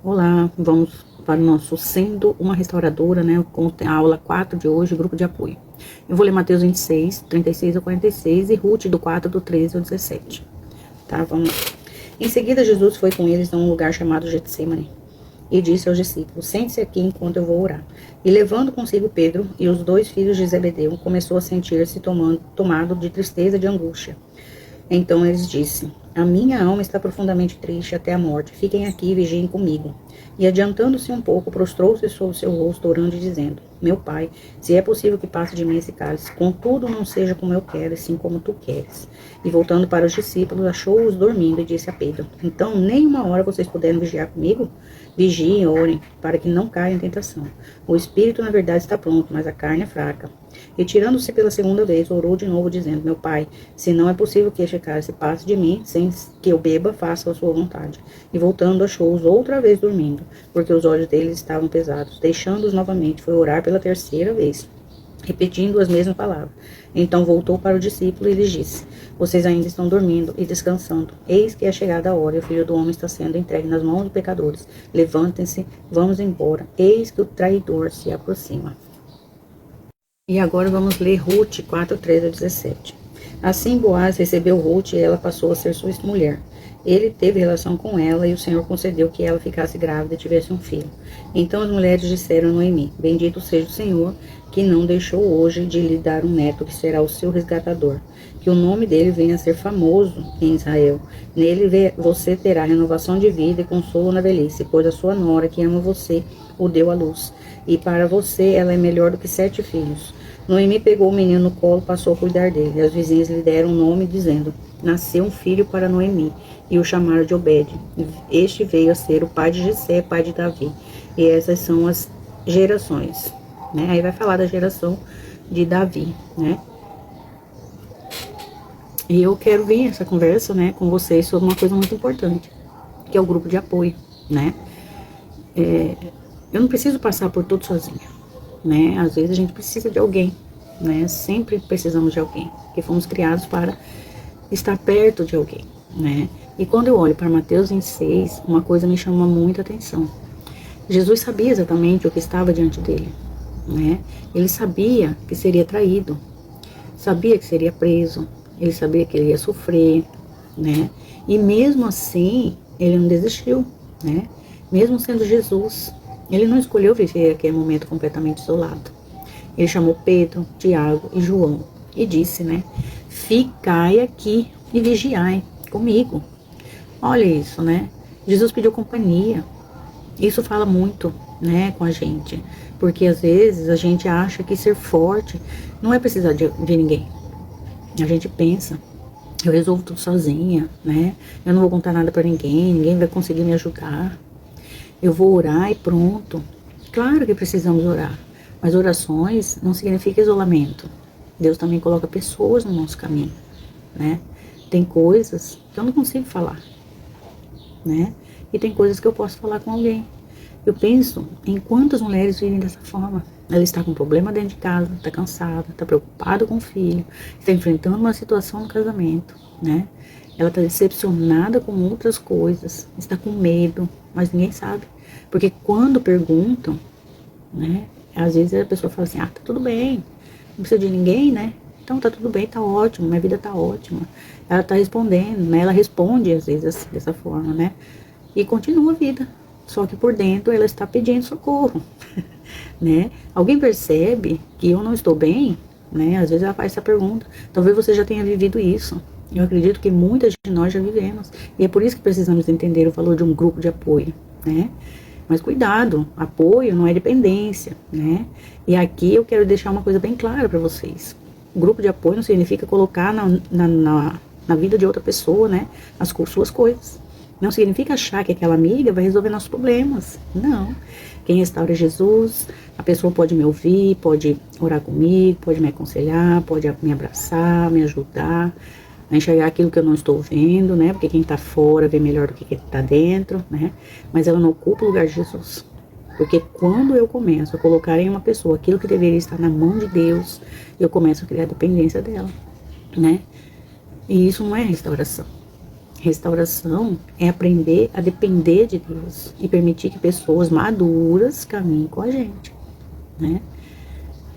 Olá, vamos para o nosso Sendo uma Restauradora, né? Com a aula 4 de hoje, grupo de apoio. Eu vou ler Mateus 26, 36 ao 46 e Ruth do 4 do 13 ao 17. Tá, vamos lá. Em seguida, Jesus foi com eles a um lugar chamado Getsemane e disse aos discípulos: Sente-se aqui enquanto eu vou orar. E levando consigo Pedro e os dois filhos de Zebedeu, começou a sentir-se tomado de tristeza e de angústia. Então eles disse: A minha alma está profundamente triste até a morte. Fiquem aqui e vigiem comigo. E adiantando-se um pouco, prostrou-se sobre o seu rosto, orando e dizendo: Meu pai, se é possível que passe de mim esse cálice, contudo não seja como eu quero, e sim como tu queres. E voltando para os discípulos, achou-os dormindo e disse a Pedro: Então, nem uma hora vocês puderam vigiar comigo? Vigiem e orem, para que não caia em tentação. O espírito, na verdade, está pronto, mas a carne é fraca. Retirando-se pela segunda vez, orou de novo, dizendo: Meu pai, se não é possível que este cálice passe de mim, sem que eu beba, faça a sua vontade. E voltando, achou-os outra vez dormindo, porque os olhos deles estavam pesados. Deixando-os novamente, foi orar pela terceira vez, repetindo as mesmas palavras. Então voltou para o discípulo e lhes disse: Vocês ainda estão dormindo e descansando. Eis que é chegada a hora, e o Filho do Homem está sendo entregue nas mãos dos pecadores. Levantem-se, vamos embora. Eis que o traidor se aproxima. E agora vamos ler Ruth 4, 13 a 17. Assim Boaz recebeu Ruth e ela passou a ser sua mulher. Ele teve relação com ela e o Senhor concedeu que ela ficasse grávida e tivesse um filho. Então as mulheres disseram a Noemi: Bendito seja o Senhor, que não deixou hoje de lhe dar um neto que será o seu resgatador. Que o nome dele venha a ser famoso em Israel. Nele você terá renovação de vida e consolo na velhice, pois a sua nora, que ama você, o deu à luz. E para você ela é melhor do que 7 filhos. Noemi pegou o menino no colo e passou a cuidar dele. As vizinhas lhe deram um nome, dizendo: Nasceu um filho para Noemi, e o chamaram de Obed. Este veio a ser o pai de Jessé, pai de Davi. E essas são as gerações, né? Aí vai falar da geração de Davi, né? E eu quero vir essa conversa, né, com vocês sobre uma coisa muito importante, que é o grupo de apoio, né? Eu não preciso passar por tudo sozinha, né? Às vezes a gente precisa de alguém, né? Sempre precisamos de alguém, que fomos criados para estar perto de alguém, né? E quando eu olho para Mateus 26, uma coisa me chama muita atenção. Jesus sabia exatamente o que estava diante dele, né? Ele sabia que seria traído, sabia que seria preso, ele sabia que ele ia sofrer, né? E mesmo assim, ele não desistiu, né? Mesmo sendo Jesus, ele não escolheu viver aquele momento completamente isolado. Ele chamou Pedro, Tiago e João e disse, né? Ficai aqui e vigiai comigo. Olha isso, né? Jesus pediu companhia. Isso fala muito, né, com a gente. Porque às vezes a gente acha que ser forte não é precisar de ninguém. A gente pensa: eu resolvo tudo sozinha, né? Eu não vou contar nada pra ninguém, ninguém vai conseguir me ajudar. Eu vou orar e pronto. Claro que precisamos orar, mas orações não significa isolamento. Deus também coloca pessoas no nosso caminho, né? Tem coisas que eu não consigo falar, né? E tem coisas que eu posso falar com alguém. Eu penso em quantas mulheres vivem dessa forma. Ela está com um problema dentro de casa, está cansada, está preocupada com o filho, está enfrentando uma situação no casamento, né? Ela está decepcionada com outras coisas, está com medo, mas ninguém sabe. Porque quando perguntam, né? Às vezes a pessoa fala assim: tá tudo bem, não precisa de ninguém, né? Então tá tudo bem, tá ótimo, minha vida tá ótima. Ela tá respondendo, né? Ela responde às vezes dessa forma, né? E continua a vida. Só que por dentro ela está pedindo socorro, né? Alguém percebe que eu não estou bem, né? Às vezes ela faz essa pergunta. Talvez você já tenha vivido isso. Eu acredito que muitas de nós já vivemos. E é por isso que precisamos entender o valor de um grupo de apoio, né? Mas cuidado, apoio não é dependência, né? E aqui eu quero deixar uma coisa bem clara para vocês. O grupo de apoio não significa colocar na vida de outra pessoa, né, as suas coisas. Não significa achar que aquela amiga vai resolver nossos problemas. Não. Quem restaura é Jesus. A pessoa pode me ouvir, pode orar comigo, pode me aconselhar, pode me abraçar, me ajudar a enxergar aquilo que eu não estou vendo, né? Porque quem está fora vê melhor do que quem está dentro, né? Mas ela não ocupa o lugar de Jesus. Porque quando eu começo a colocar em uma pessoa aquilo que deveria estar na mão de Deus, eu começo a criar dependência dela, né? E isso não é restauração. Restauração é aprender a depender de Deus e permitir que pessoas maduras caminhem com a gente, né?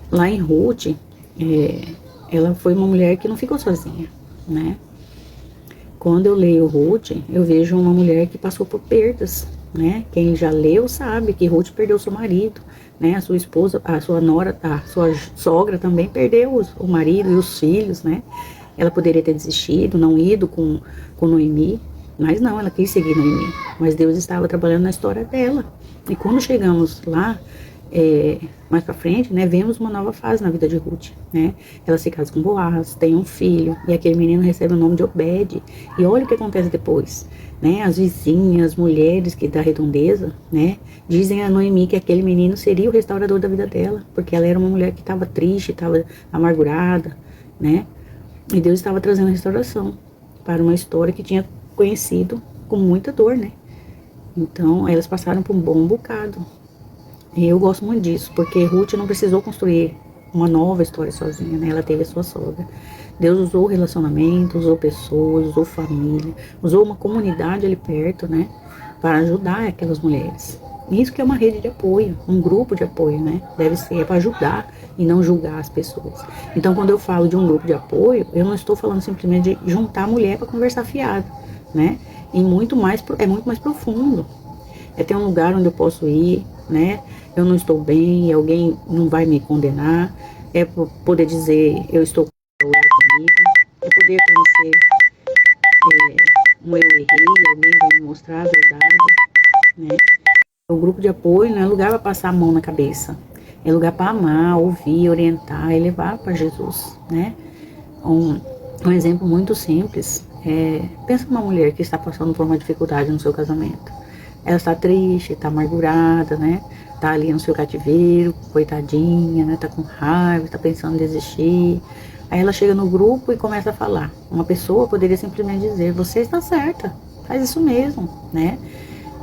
Lá em Ruth, ela foi uma mulher que não ficou sozinha, né? Quando eu leio Ruth, eu vejo uma mulher que passou por perdas, né? Quem já leu sabe que Ruth perdeu seu marido, né? A sua esposa, a sua nora, a sua sogra também perdeu o marido e os filhos, né? Ela poderia ter desistido, não ido com Noemi, mas não, ela quis seguir Noemi. Mas Deus estava trabalhando na história dela. E quando chegamos lá, mais pra frente, né, vemos uma nova fase na vida de Ruth, né? Ela se casa com Boaz, tem um filho, e aquele menino recebe o nome de Obed. E olha o que acontece depois, né? As vizinhas, as mulheres que da redondeza, né, dizem a Noemi que aquele menino seria o restaurador da vida dela, porque ela era uma mulher que estava triste, estava amargurada, né? E Deus estava trazendo restauração para uma história que tinha conhecido com muita dor, né? Então, elas passaram por um bom bocado. E eu gosto muito disso, porque Ruth não precisou construir uma nova história sozinha, né? Ela teve a sua sogra. Deus usou o relacionamento, usou pessoas, usou família, usou uma comunidade ali perto, né? Para ajudar aquelas mulheres. Isso que é uma rede de apoio, um grupo de apoio, né? Deve ser para ajudar e não julgar as pessoas. Então, quando eu falo de um grupo de apoio, eu não estou falando simplesmente de juntar a mulher para conversar fiado, né? E muito mais profundo. É ter um lugar onde eu posso ir, né? Eu não estou bem, alguém não vai me condenar. É poder dizer, eu estou orar comigo. É poder conhecer um eu errei, alguém vai me mostrar a verdade, né? O grupo de apoio não é lugar para passar a mão na cabeça. É lugar para amar, ouvir, orientar e levar para Jesus, né? Um exemplo muito simples pensa numa mulher que está passando por uma dificuldade no seu casamento. Ela está triste, está amargurada, né? Tá ali no seu cativeiro, coitadinha, né? Tá com raiva, tá pensando em desistir. Aí ela chega no grupo e começa a falar. Uma pessoa poderia simplesmente dizer, você está certa, faz isso mesmo, né?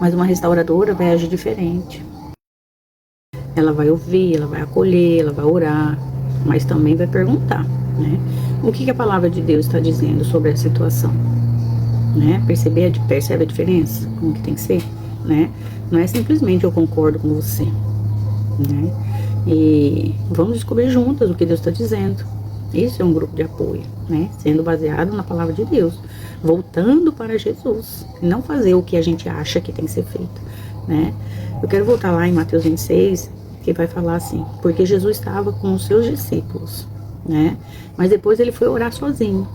Mas uma restauradora vai agir diferente. Ela vai ouvir, ela vai acolher, ela vai orar, mas também vai perguntar, né? O que a palavra de Deus está dizendo sobre a situação, né? Percebe a diferença? Como que tem que ser, né? Não é simplesmente eu concordo com você, né? E vamos descobrir juntas o que Deus está dizendo. Isso é um grupo de apoio, né? Sendo baseado na palavra de Deus, voltando para Jesus, não fazer o que a gente acha que tem que ser feito, né? Eu quero voltar lá em Mateus 26, que vai falar assim, porque Jesus estava com os seus discípulos, né? Mas depois ele foi orar sozinho.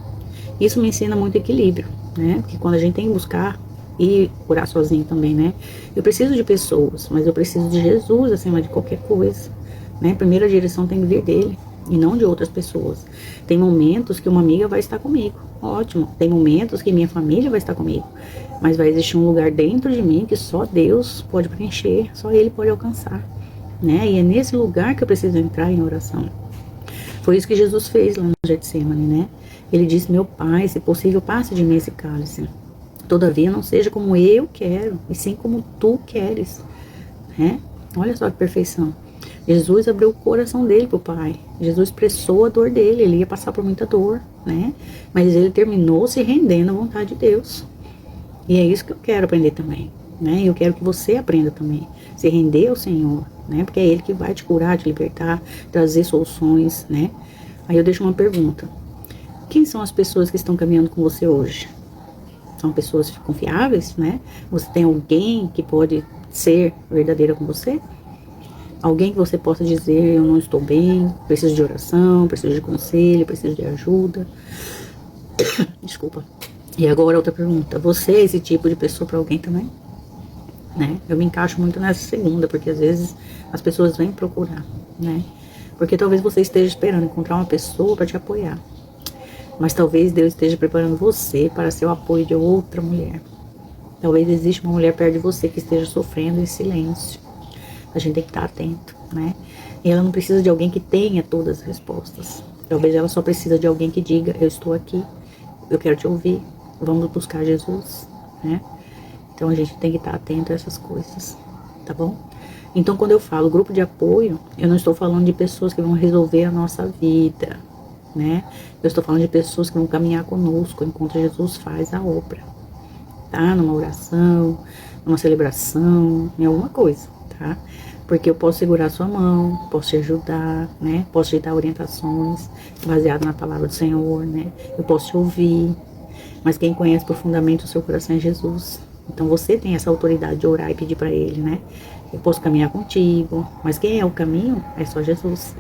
Isso me ensina muito equilíbrio, né? Porque quando a gente tem que buscar e orar sozinho também, né? Eu preciso de pessoas, mas eu preciso de Jesus acima de qualquer coisa, né? Primeiro a direção tem que vir dele e não de outras pessoas. Tem momentos que uma amiga vai estar comigo, ótimo. Tem momentos que minha família vai estar comigo, mas vai existir um lugar dentro de mim que só Deus pode preencher, só Ele pode alcançar, né? E é nesse lugar que eu preciso entrar em oração. Foi isso que Jesus fez lá no Getsemane, né? Ele disse, meu Pai, se possível, passe de mim esse cálice. Todavia, não seja como eu quero, e sim como tu queres, né? Olha só que perfeição. Jesus abriu o coração dele pro Pai. Jesus expressou a dor dele. Ele ia passar por muita dor, né? Mas ele terminou se rendendo à vontade de Deus. E é isso que eu quero aprender também, né? Eu quero que você aprenda também. Se render ao Senhor, né? Porque é Ele que vai te curar, te libertar, trazer soluções, né? Aí eu deixo uma pergunta. Quem são as pessoas que estão caminhando com você hoje? São pessoas confiáveis, né? Você tem alguém que pode ser verdadeira com você? Alguém que você possa dizer, eu não estou bem, preciso de oração, preciso de conselho, preciso de ajuda. Desculpa. E agora outra pergunta. Você é esse tipo de pessoa para alguém também? Né? Eu me encaixo muito nessa segunda, porque às vezes as pessoas vêm procurar, né? Porque talvez você esteja esperando encontrar uma pessoa para te apoiar. Mas talvez Deus esteja preparando você para ser o apoio de outra mulher. Talvez exista uma mulher perto de você que esteja sofrendo em silêncio. A gente tem que estar atento, né? E ela não precisa de alguém que tenha todas as respostas. Talvez ela só precisa de alguém que diga, eu estou aqui, eu quero te ouvir, vamos buscar Jesus, né? Então a gente tem que estar atento a essas coisas, tá bom? Então quando eu falo grupo de apoio, eu não estou falando de pessoas que vão resolver a nossa vida, né? Eu estou falando de pessoas que vão caminhar conosco enquanto Jesus faz a obra, tá? Numa oração, numa celebração, em alguma coisa, tá? Porque eu posso segurar a sua mão, posso te ajudar, né? Posso te dar orientações baseadas na palavra do Senhor, né? Eu posso te ouvir, mas quem conhece profundamente o seu coração é Jesus. Então você tem essa autoridade de orar e pedir para Ele, né? Eu posso caminhar contigo, mas quem é o caminho é só Jesus.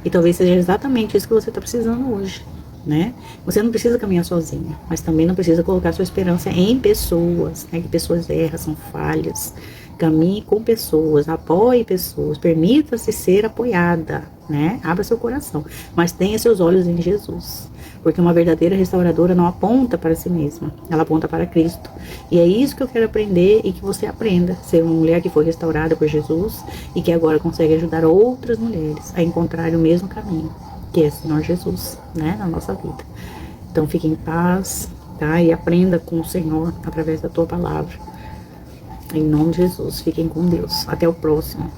E talvez seja exatamente isso que você está precisando hoje, né? Você não precisa caminhar sozinha, mas também não precisa colocar sua esperança em pessoas, né? Que pessoas erram, são falhas. Caminhe com pessoas, apoie pessoas, permita-se ser apoiada, né? Abra seu coração, mas tenha seus olhos em Jesus. Porque uma verdadeira restauradora não aponta para si mesma, ela aponta para Cristo. E é isso que eu quero aprender e que você aprenda. Ser uma mulher que foi restaurada por Jesus e que agora consegue ajudar outras mulheres a encontrar o mesmo caminho, que é o Senhor Jesus, né, na nossa vida. Então fique em paz, tá? E aprenda com o Senhor através da tua palavra. Em nome de Jesus, fiquem com Deus. Até o próximo.